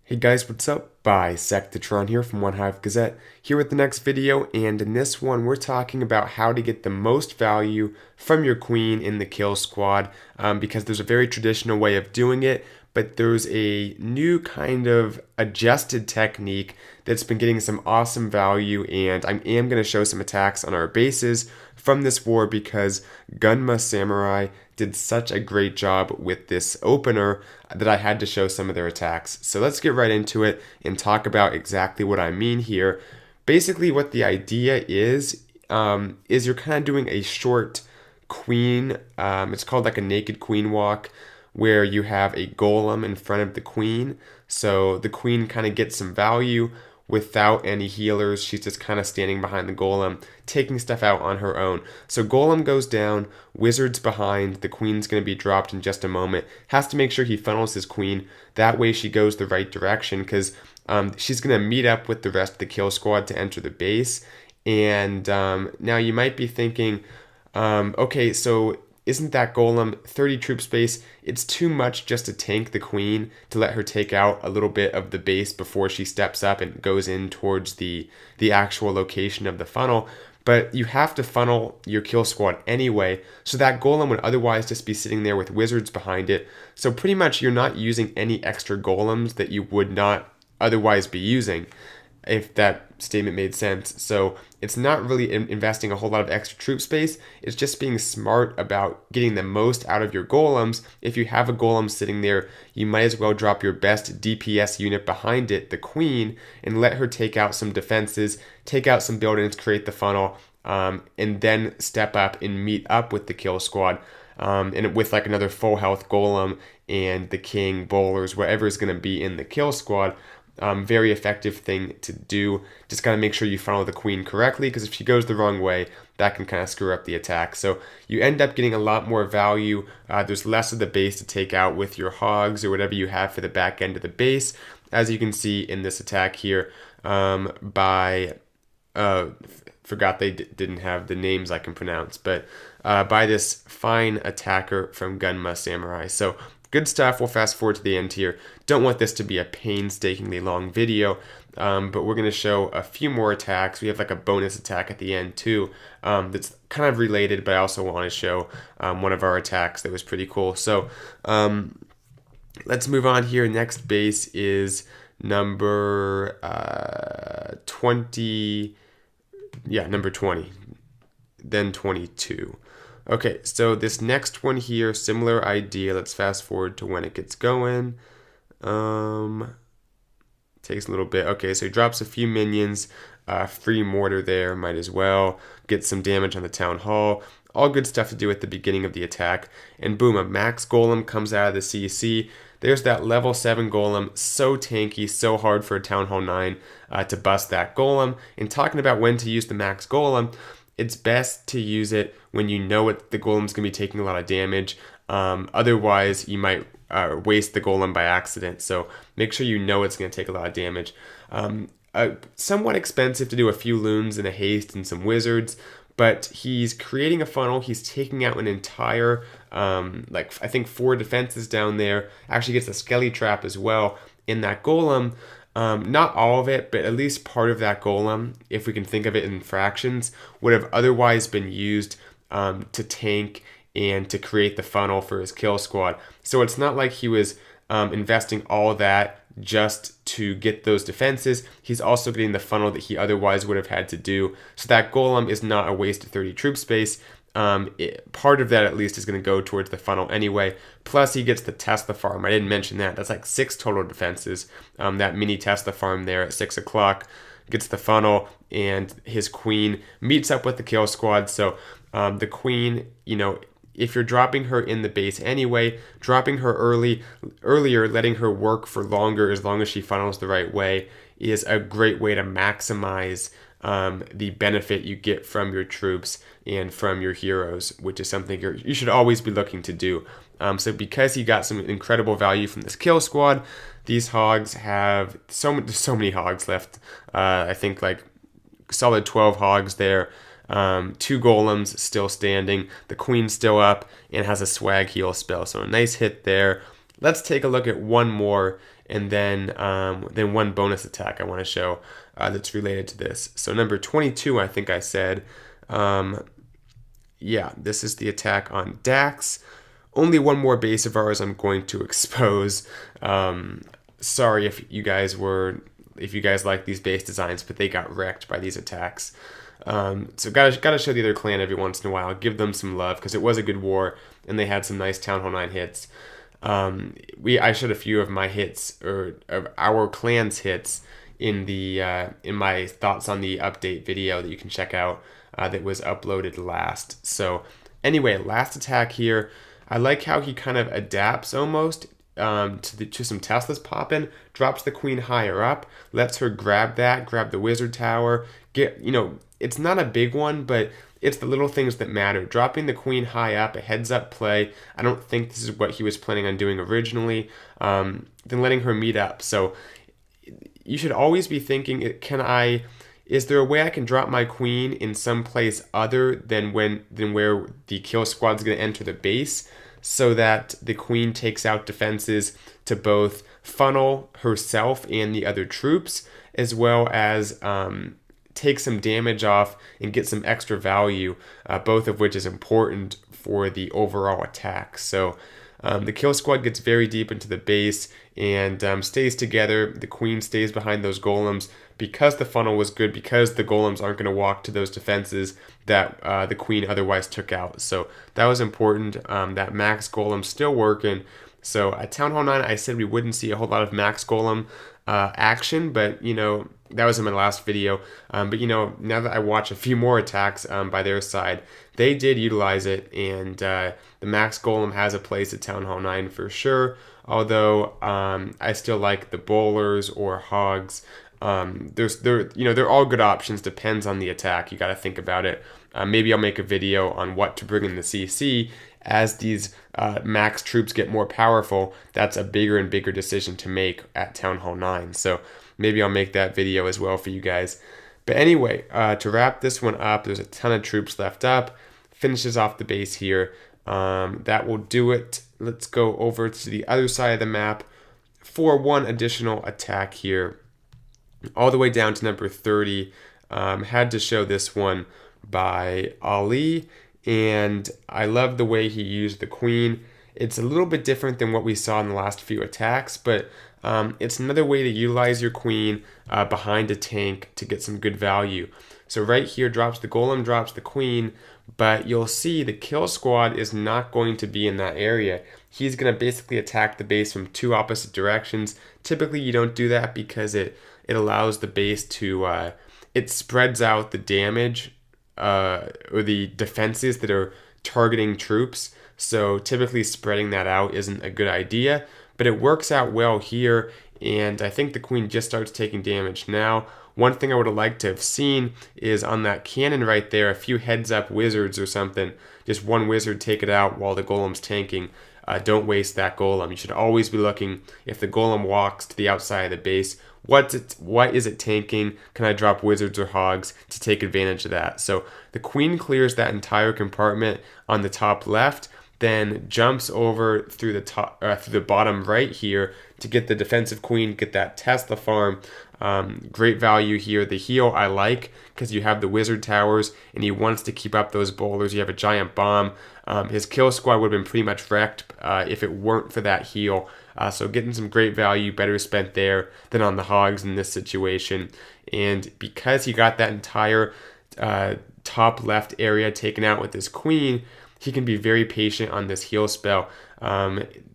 Hey guys, what's up? Bisectatron here from One Hive Gazette, here with the next video, and in this one we're talking about how to get the most value from your queen in the kill squad, because there's a very traditional way of doing it, but there's a new kind of adjusted technique that's been getting some awesome value, and I am going to show some attacks on our bases from this war because Gunma Samurai did such a great job with this opener that I had to show some of their attacks. So let's get right into it and talk about exactly what I mean here. Basically, what the idea is you're kind of doing a short queen. It's called like a naked queen walk, where you have a golem in front of the queen. So the queen kind of gets some value without any healers. She's just kind of standing behind the golem, taking stuff out on her own. So golem goes down, wizard's behind, the queen's going to be dropped in just a moment. Has to make sure he funnels his queen. That way she goes the right direction, because she's going to meet up with the rest of the kill squad to enter the base. And now you might be thinking, okay, so isn't that golem 30 troop space? It's too much just to tank the queen to let her take out a little bit of the base before she steps up and goes in towards the actual location of the funnel. But you have to funnel your kill squad anyway, so that golem would otherwise just be sitting there with wizards behind it. So pretty much you're not using any extra golems that you would not otherwise be using, if that statement made sense. So it's not really investing a whole lot of extra troop space. It's just being smart about getting the most out of your golems. If you have a golem sitting there, you might as well drop your best DPS unit behind it, the queen, and let her take out some defenses, take out some buildings, create the funnel, and then step up and meet up with the kill squad. And with like another full health golem and the king, bowlers, whatever is going to be in the kill squad. Very effective thing to do. Just gotta make sure you funnel the queen correctly, because if she goes the wrong way, that can kind of screw up the attack. So you end up getting a lot more value. There's less of the base to take out with your hogs or whatever you have for the back end of the base, as you can see in this attack here. Forgot they didn't have the names I can pronounce, but by this fine attacker from Gunma Samurai. So good stuff. We'll fast forward to the end here. Don't want this to be a painstakingly long video, but we're going to show a few more attacks. We have like a bonus attack at the end too, that's kind of related, but I also want to show one of our attacks that was pretty cool. So let's move on here. Next base is number 20. Yeah, number 20, then 22. Okay, so this next one here, similar idea. Let's fast forward to when it gets going. Takes a little bit. Okay, so he drops a few minions. Free mortar there, might as well. Get some damage on the town hall. All good stuff to do at the beginning of the attack. And boom, a max golem comes out of the CC. There's that level 7 golem, so tanky, so hard for a Town Hall 9 to bust that golem. And talking about when to use the max golem, it's best to use it when you know the golem's going to be taking a lot of damage. Otherwise, you might waste the golem by accident. So make sure you know it's going to take a lot of damage. Somewhat expensive to do a few loons and a haste and some wizards, but he's creating a funnel. He's taking out an entire, I think 4 defenses down there. Actually gets a skelly trap as well in that golem. Not all of it, but at least part of that golem, if we can think of it in fractions, would have otherwise been used to tank and to create the funnel for his kill squad. So it's not like he was investing all that just to get those defenses. He's also getting the funnel that he otherwise would have had to do. So that golem is not a waste of 30 troop space. Part of that at least is going to go towards the funnel anyway. Plus he gets the Tesla farm. I didn't mention that. That's like 6 total defenses. That mini Tesla farm there at 6 o'clock gets the funnel, and his queen meets up with the kill squad. So the queen, if you're dropping her in the base anyway, dropping her earlier, letting her work for longer as long as she funnels the right way, is a great way to maximize the benefit you get from your troops and from your heroes, which is something you should always be looking to do. So because he got some incredible value from this kill squad, these hogs have so many hogs left. I think like solid 12 hogs there. 2 golems still standing. The queen's still up and has a swag heal spell. So a nice hit there. Let's take a look at one more and then one bonus attack I want to show that's related to this. So number 22, I think I said, yeah, this is the attack on Dax. Only one more base of ours I'm going to expose. Sorry if you guys like these base designs, but they got wrecked by these attacks. So gotta show the other clan every once in a while. Give them some love because it was a good war and they had some nice Town Hall 9 hits. I showed a few of my hits, or of our clan's hits, in my thoughts on the update video that you can check out that was uploaded last. So anyway, last attack here. I like how he kind of adapts almost to some Teslas popping, drops the queen higher up, lets her grab the wizard tower. It's not a big one, but it's the little things that matter. Dropping the queen high up, a heads up play. I don't think this is what he was planning on doing originally. Then letting her meet up. So you should always be thinking, is there a way I can drop my queen in some place other than where the kill squad's going to enter the base, so that the queen takes out defenses to both funnel herself and the other troops, as well as take some damage off and get some extra value, both of which is important for the overall attack. So the kill squad gets very deep into the base and stays together. The queen stays behind those golems because the funnel was good, because the golems aren't going to walk to those defenses that the queen otherwise took out. So that was important. That max golem still working. So at Town Hall 9, I said we wouldn't see a whole lot of max golem action, but that was in my last video. But now that I watch a few more attacks by their side, they did utilize it, and the max golem has a place at Town Hall 9 for sure. Although I still like the bowlers or hogs. They're all good options. Depends on the attack. You got to think about it. Maybe I'll make a video on what to bring in the CC as these max troops get more powerful. That's a bigger and bigger decision to make at Town Hall 9. So maybe I'll make that video as well for you guys. But anyway, to wrap this one up, there's a ton of troops left up. Finishes off the base here. That will do it. Let's go over to the other side of the map for one additional attack here. All the way down to number 30. Had to show this one by Ali, and I love the way he used the queen. It's a little bit different than what we saw in the last few attacks, but it's another way to utilize your queen behind a tank to get some good value. So right here, drops the golem, drops the queen, but you'll see the kill squad is not going to be in that area. He's going to basically attack the base from two opposite directions. Typically, you don't do that because it allows the base to, it spreads out the damage or the defenses that are targeting troops. So typically spreading that out isn't a good idea, but it works out well here. And I think the queen just starts taking damage now. One thing I would have liked to have seen is on that cannon right there, a few heads up wizards or something. Just one wizard take it out while the golem's tanking. Don't waste that golem. You should always be looking, if the golem walks to the outside of the base, what is it tanking? Can I drop wizards or hogs to take advantage of that? So the queen clears that entire compartment on the top left, then jumps over through the bottom right here to get the defensive queen, get that Tesla farm. Great value here. The heal I like because you have the wizard towers and he wants to keep up those bowlers. You have a giant bomb. His kill squad would have been pretty much wrecked if it weren't for that heal. So getting some great value, better spent there than on the hogs in this situation. And because he got that entire top left area taken out with his queen, he can be very patient on this heal spell.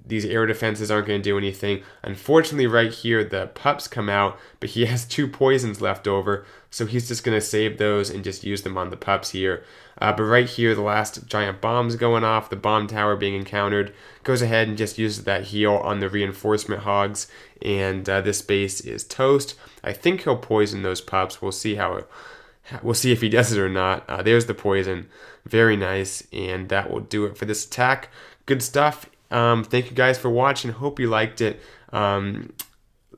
These air defenses aren't going to do anything. Unfortunately, right here, the pups come out, but he has 2 poisons left over, so he's just going to save those and just use them on the pups here. But right here, the last giant bomb's going off, the bomb tower being encountered, goes ahead and just uses that heal on the reinforcement hogs, and this base is toast. I think he'll poison those pups. We'll see we'll see if he does it or not. There's the poison. Very nice. And that will do it for this attack. Good stuff. Thank you guys for watching. Hope you liked it.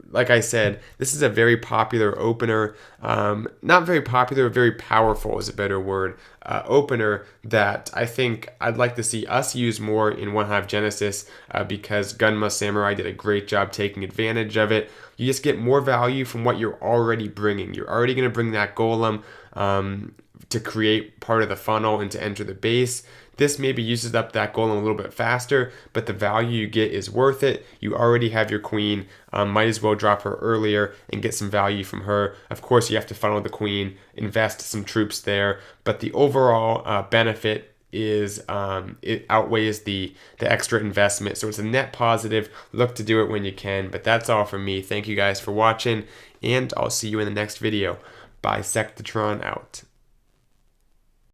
like I said, this is a very popular opener. Not very popular, very powerful is a better word. Opener that I think I'd like to see us use more in One Hive Genesis because Gunma Samurai did a great job taking advantage of it. You just get more value from what you're already bringing. You're already going to bring that golem to create part of the funnel and to enter the base. This maybe uses up that golem a little bit faster, but the value you get is worth it. You already have your queen. Might as well drop her earlier and get some value from her. Of course, you have to funnel the queen, invest some troops there, but the overall benefit is it outweighs the extra investment. So it's a net positive. Look to do it when you can. But that's all from me. Thank you guys for watching, and I'll see you in the next video. Bisectatron out.